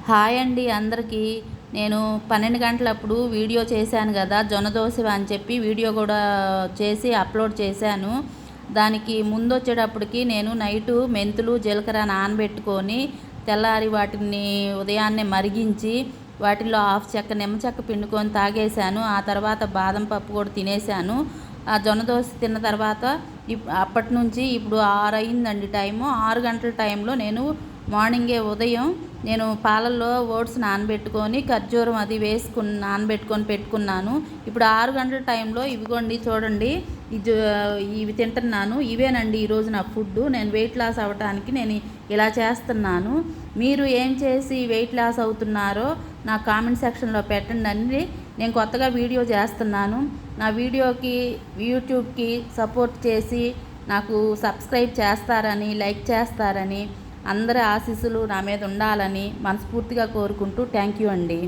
Hi అండి అందరికీ. నేను 12 గంటలప్పుడు వీడియో చేశాను కదా, జొన్న దోశ అని చెప్పి వీడియో కూడా చేసి అప్లోడ్ చేశాను. దానికి ముందు వచ్చేటప్పటికి నేను నైటు మెంతులు జీలకర్ర నానబెట్టుకొని తెల్లారి వాటిని ఉదయాన్నే మరిగించి వాటిల్లో హాఫ్ చెక్క నిమ్మ చెక్క పిండుకొని తాగేశాను. ఆ తర్వాత బాదం పప్పు కూడా తినేశాను. ఆ జొన్న దోశ తిన్న తర్వాత అప్పటి నుంచి ఇప్పుడు 6 అయిందండి టైము. 6 గంటల టైంలో నేను మార్నింగే ఉదయం నేను పాలల్లో ఓట్స్ నానబెట్టుకొని ఖర్జూరం అది వేసుకుని నానబెట్టుకొని పెట్టుకున్నాను. ఇప్పుడు 6 గంటల టైంలో ఇవిగోండి చూడండి, ఇవి తింటున్నాను. ఇవేనండి ఈరోజు నా ఫుడ్. నేను వెయిట్ లాస్ అవ్వటానికి నేను ఇలా చేస్తున్నాను. మీరు ఏం చేసి వెయిట్ లాస్ అవుతున్నారో నా కామెంట్ సెక్షన్లో పెట్టండి అండి. నేను కొత్తగా వీడియో చేస్తున్నాను. నా వీడియోకి యూట్యూబ్కి సపోర్ట్ చేసి నాకు సబ్స్క్రైబ్ చేస్తారని, లైక్ చేస్తారని, అందరి ఆశీస్సులు నా మీద ఉండాలని మనస్ఫూర్తిగా కోరుకుంటూ థ్యాంక్ యూ అండి.